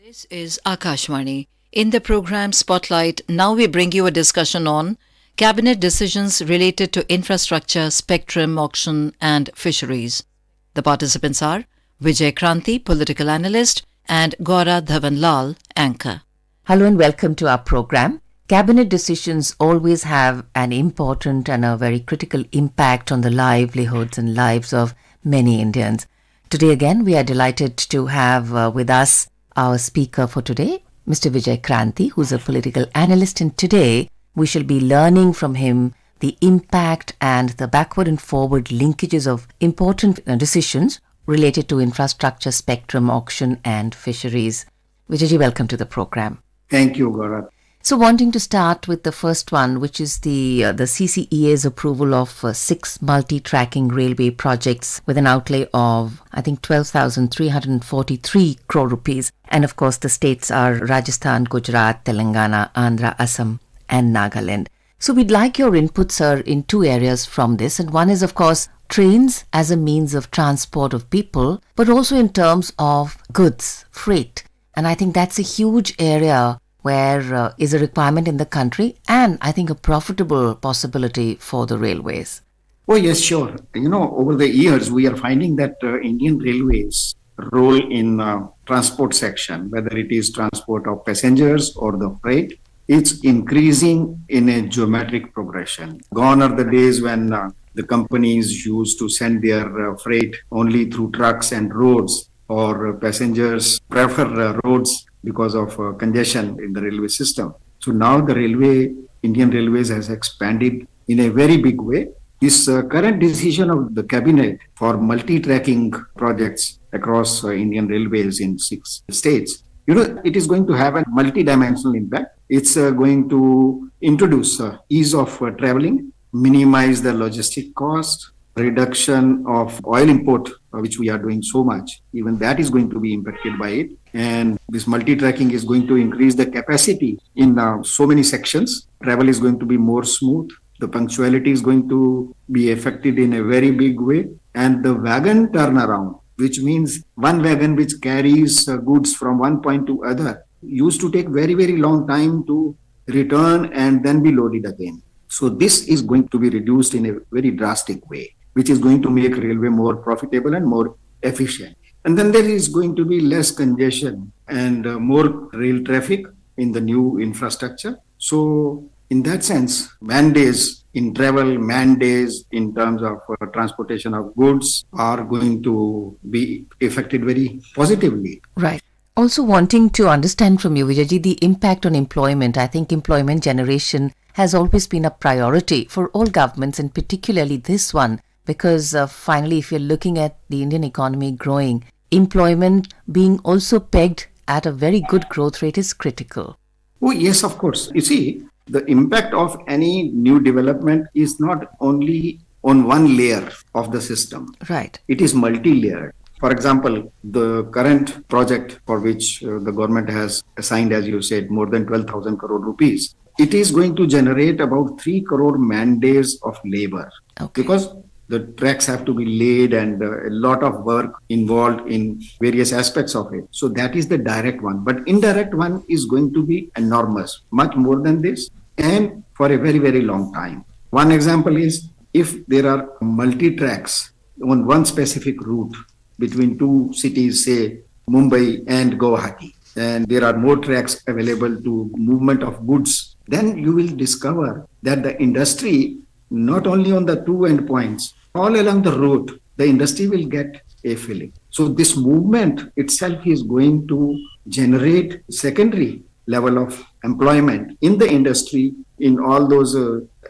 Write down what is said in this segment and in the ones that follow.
This is Akashvani. In the program Spotlight, now we bring you a discussion on cabinet decisions related to infrastructure, spectrum auction and fisheries. The participants are Vijay Kranti, political analyst, and Gaura Dhawanlal, anchor. Hello and welcome to our program. Cabinet decisions always have an important and a very critical impact on the livelihoods and lives of many Indians. Today again, we are delighted to have with us our speaker for today, Mr. Vijay Kranti, who's a political analyst, and today we shall be learning from him the impact and the backward and forward linkages of important decisions related to infrastructure, spectrum, auction and fisheries. Vijayji, welcome to the program. Thank you, Gaurav. So wanting to start with the first one, which is the CCEA's approval of 6 multi-tracking railway projects with an outlay of, I think, 12,343 crore rupees. And of course, the states are Rajasthan, Gujarat, Telangana, Andhra, Assam and Nagaland. So we'd like your input, sir, in 2 areas from this. And one is, of course, trains as a means of transport of people, but also in terms of goods, freight. And I think that's a huge area where is a requirement in the country and I think a profitable possibility for the railways. Oh, yes, sure. Over the years, we are finding that Indian Railways role in transport section, whether it is transport of passengers or the freight, it's increasing in a geometric progression. Gone are the days when the companies used to send their freight only through trucks and roads, or passengers prefer roads because of congestion in the railway system. So now the Indian Railways has expanded in a very big way. This current decision of the cabinet for multi-tracking projects across Indian Railways in 6 states, it is going to have a multi-dimensional impact. It's going to introduce ease of traveling, minimize the logistic cost, reduction of oil import, which we are doing so much, even that is going to be impacted by it. And this multi-tracking is going to increase the capacity in so many sections. Travel is going to be more smooth. The punctuality is going to be affected in a very big way. And the wagon turnaround, which means one wagon which carries goods from one point to other, used to take very, very long time to return and then be loaded again. So this is going to be reduced in a very drastic way, which is going to make railway more profitable and more efficient. And then there is going to be less congestion and more rail traffic in the new infrastructure. So in that sense, man days in travel, man days in terms of transportation of goods are going to be affected very positively. Right. Also wanting to understand from you, Vijayji, the impact on employment. I think employment generation has always been a priority for all governments, and particularly this one. Because finally, if you're looking at the Indian economy growing, employment being also pegged at a very good growth rate is critical. Oh, yes, of course. You see, the impact of any new development is not only on one layer of the system. Right. It is multi-layered. For example, the current project for which the government has assigned, as you said, more than 12,000 crore rupees, it is going to generate about 3 crore man days of labor. Okay. Because the tracks have to be laid and a lot of work involved in various aspects of it. So that is the direct one. But indirect one is going to be enormous, much more than this, and for a very, very long time. One example is if there are multi-tracks on one specific route between 2 cities, say Mumbai and Guwahati, and there are more tracks available to movement of goods, then you will discover that the industry, not only on the 2 endpoints, all along the route, the industry will get a filling. So this movement itself is going to generate secondary level of employment in the industry in all those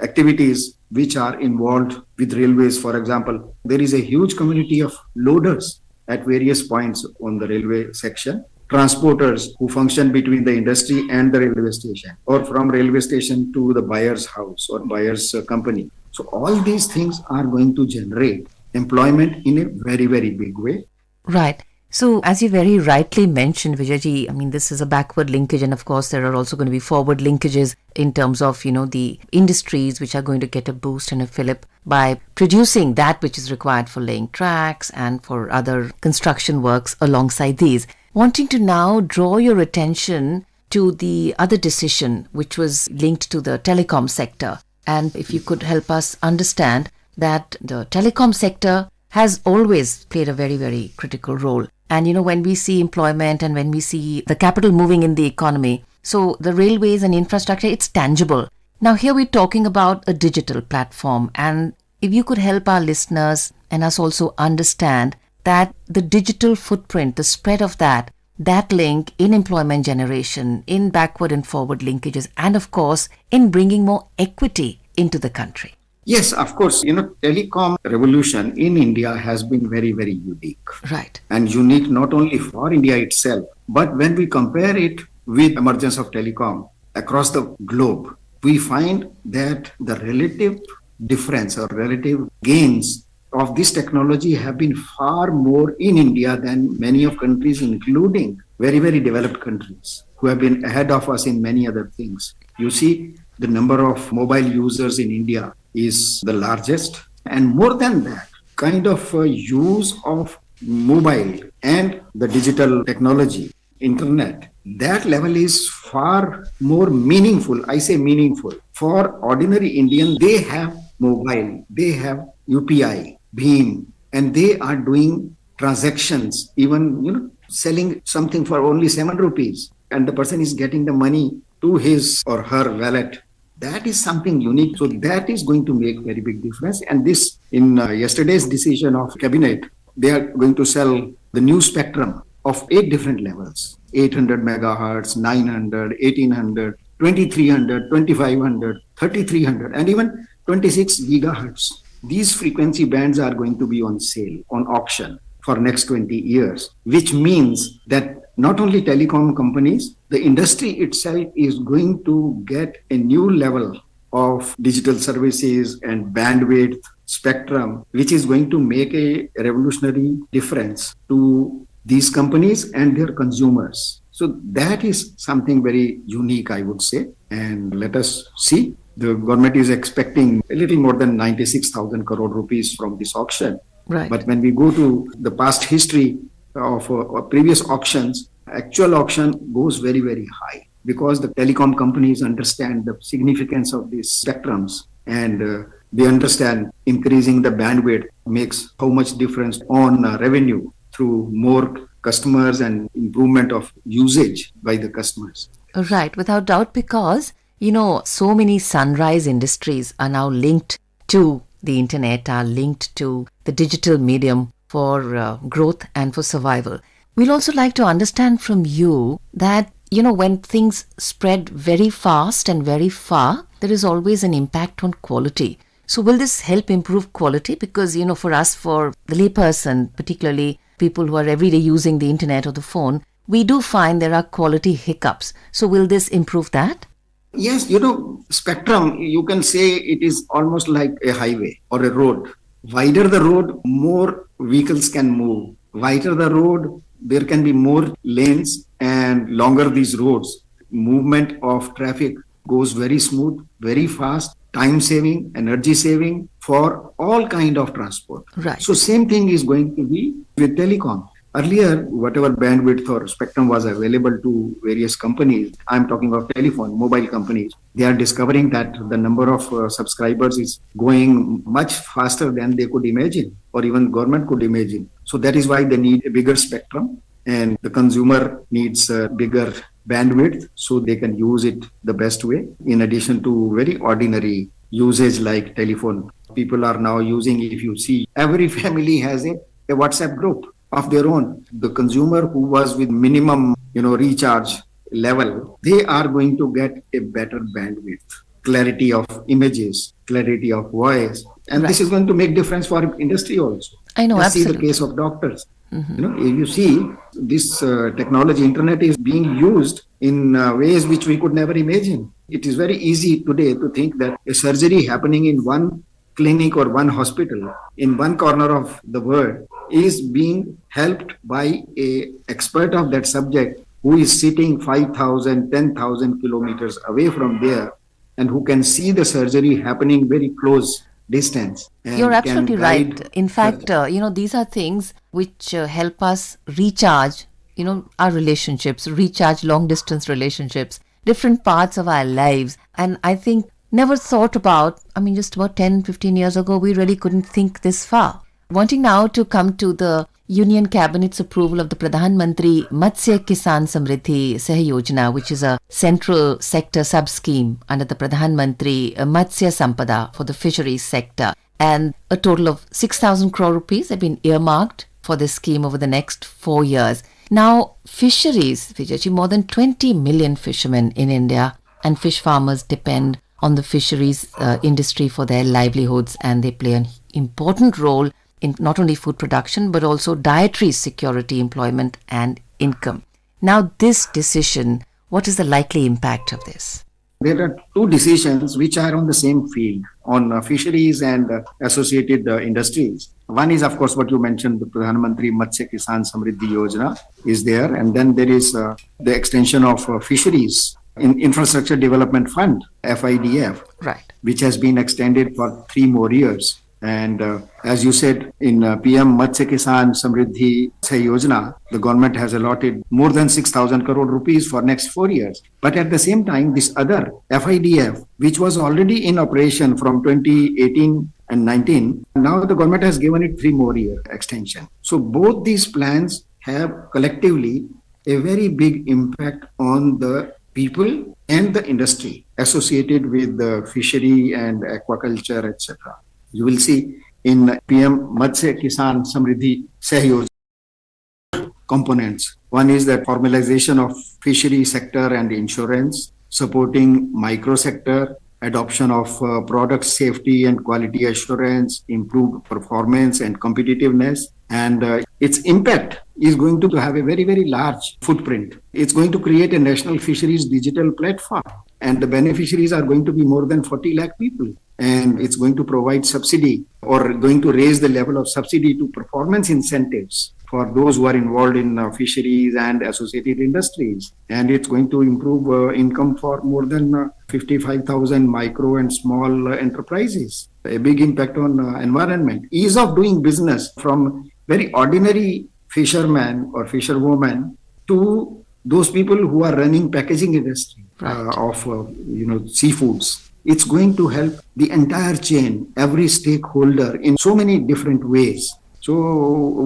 activities which are involved with railways. For example, there is a huge community of loaders at various points on the railway section, transporters who function between the industry and the railway station, or from railway station to the buyer's house or buyer's company. So all these things are going to generate employment in a very, very big way. Right. So as you very rightly mentioned, Vijayji, I mean, this is a backward linkage, and of course there are also going to be forward linkages in terms of, the industries which are going to get a boost and a fillip by producing that which is required for laying tracks and for other construction works alongside these. wanting to now draw your attention to the other decision which was linked to the telecom sector. And if you could help us understand that the telecom sector has always played a very, very critical role. And, when we see employment and when we see the capital moving in the economy, so the railways and infrastructure, it's tangible. Now, here we're talking about a digital platform. And if you could help our listeners and us also understand that the digital footprint, the spread of that link in employment generation, in backward and forward linkages, and of course, in bringing more equity into the country. Yes, of course. Telecom revolution in India has been very, very unique. Right. And unique not only for India itself, but when we compare it with emergence of telecom across the globe, we find that the relative difference or relative gains of this technology have been far more in India than many of countries, including very, very developed countries who have been ahead of us in many other things. You see, the number of mobile users in India is the largest. And more than that, kind of use of mobile and the digital technology, internet, that level is far more meaningful. I say meaningful. For ordinary Indian, they have mobile, they have UPI, Bheem, and they are doing transactions, even selling something for only 7 rupees, and the person is getting the money to his or her wallet. That is something unique. So that is going to make very big difference. And this, in yesterday's decision of cabinet, they are going to sell the new spectrum of 8 different levels: 800 megahertz, 900, 1800, 2300, 2500, 3300, and even 26 gigahertz. These frequency bands are going to be on sale, on auction for next 20 years, which means that not only telecom companies, the industry itself is going to get a new level of digital services and bandwidth spectrum, which is going to make a revolutionary difference to these companies and their consumers. So that is something very unique, I would say. And let us see. The government is expecting a little more than 96,000 crore rupees from this auction. Right. But when we go to the past history of previous auctions, actual auction goes very, very high because the telecom companies understand the significance of these spectrums, and they understand increasing the bandwidth makes how much difference on revenue through more customers and improvement of usage by the customers. Right, without doubt, because so many sunrise industries are now linked to the internet, are linked to the digital medium for growth and for survival. We'll also like to understand from you that, when things spread very fast and very far, there is always an impact on quality. So will this help improve quality? Because, for us, for the layperson, particularly people who are every day using the internet or the phone, we do find there are quality hiccups. So will this improve that? Yes, spectrum, you can say it is almost like a highway or a road. Wider the road, more vehicles can move. Wider the road, there can be more lanes, and longer these roads. Movement of traffic goes very smooth, very fast, time saving, energy saving for all kind of transport. Right. So same thing is going to be with telecom. Earlier, whatever bandwidth or spectrum was available to various companies, I'm talking of telephone, mobile companies, they are discovering that the number of subscribers is going much faster than they could imagine, or even government could imagine. So that is why they need a bigger spectrum, and the consumer needs a bigger bandwidth so they can use it the best way. In addition to very ordinary usage like telephone, people are now using, if you see, every family has a WhatsApp group of their own. The consumer who was with minimum, recharge level, they are going to get a better bandwidth, clarity of images, clarity of voice. And Right. This is going to make difference for industry also. I know, Just see the absolutely. case of doctors. If you see this technology, internet is being used in ways which we could never imagine. It is very easy today to think that a surgery happening in one clinic or one hospital in one corner of the world is being helped by a expert of that subject who is sitting 5,000, 10,000 kilometers away from there, and who can see the surgery happening very close distance. And You're can absolutely guide right. In fact, surgery. these are things which help us recharge our relationships, recharge long distance relationships, different parts of our lives. And I think never thought about, just about 10, 15 years ago, we really couldn't think this far. Wanting now to come to the Union Cabinet's approval of the Pradhan Mantri Matsya Kisan Samriddhi Sahyojana, which is a central sector sub-scheme under the Pradhan Mantri Matsya Sampada for the fisheries sector. And a total of 6,000 crore rupees have been earmarked for this scheme over the next 4 years. Now, fisheries, Vijayji, more than 20 million fishermen in India and fish farmers depend on the fisheries industry for their livelihoods, and they play an important role in not only food production but also dietary security, employment and income. Now, this decision, what is the likely impact of this? There are two decisions which are on the same field, on fisheries and associated industries. One is, of course, what you mentioned, the Pradhan Mantri Matsya Kisan Samriddhi Yojana is there. And then there is the extension of fisheries in Infrastructure Development Fund, FIDF, right, which has been extended for 3 more years. And as you said, in PM Matsya Kisan Samriddhi Yojana, the government has allotted more than 6,000 crore rupees for next 4 years. But at the same time, this other FIDF, which was already in operation from 2018 and 19, now the government has given it 3 more year extension. So both these plans have collectively a very big impact on the people and the industry associated with the fishery and aquaculture, etc. You will see in PM Matsya Kisan Samriddhi Sahyojana components. One is the formalization of fishery sector and insurance, supporting micro sector, adoption of product safety and quality assurance, improved performance and competitiveness. And its impact is going to have a very, very large footprint. It's going to create a national fisheries digital platform, and the beneficiaries are going to be more than 40 lakh people. And it's going to provide subsidy or going to raise the level of subsidy to performance incentives for those who are involved in fisheries and associated industries. And it's going to improve income for more than 55,000 micro and small enterprises. A big impact on environment. Ease of doing business from very ordinary fisherman or fisherwoman to those people who are running packaging industry of seafoods. It's going to help the entire chain, every stakeholder in so many different ways. So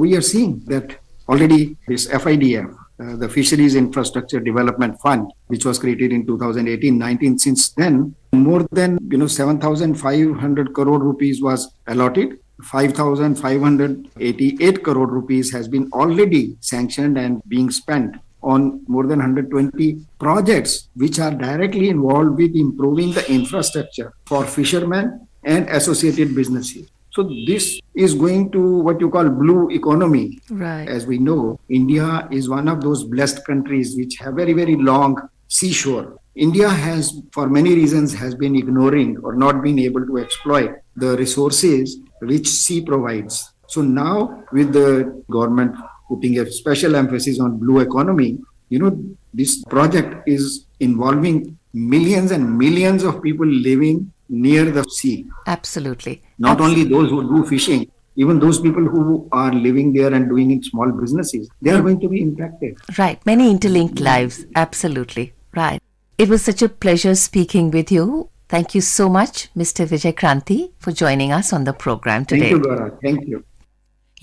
we are seeing that already this FIDF, the Fisheries Infrastructure Development Fund, which was created in 2018-19, since then, more than 7,500 crore rupees was allotted. 5,588 crore rupees has been already sanctioned and being spent on more than 120 projects which are directly involved with improving the infrastructure for fishermen and associated businesses. So this is going to what you call blue economy. Right. As we know, India is one of those blessed countries which have very, very long seashore. India has, for many reasons, has been ignoring or not been able to exploit the resources which sea provides. So now with the government putting a special emphasis on blue economy, this project is involving millions and millions of people living near the sea. Absolutely. Not only those who do fishing, even those people who are living there and doing in small businesses, they are going to be impacted. Right. Many interlinked lives. Absolutely. Right. It was such a pleasure speaking with you. Thank you so much, Mr. Vijay Kranti, for joining us on the program today. Thank you, Gaurav. Thank you.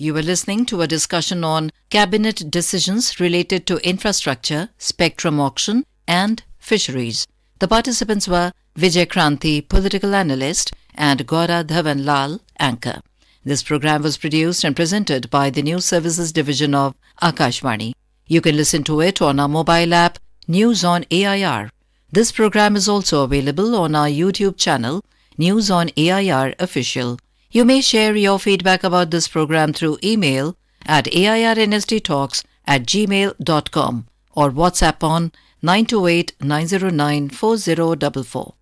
You were listening to a discussion on cabinet decisions related to infrastructure, spectrum auction, and fisheries. The participants were Vijay Kranti, political analyst, and Gaura Dhawan Lal, anchor. This program was produced and presented by the News Services Division of Akashvani. You can listen to it on our mobile app, News on AIR. This program is also available on our YouTube channel, News on AIR Official. You may share your feedback about this program through email at airnsdtalks@gmail.com or WhatsApp on 928 909 4044.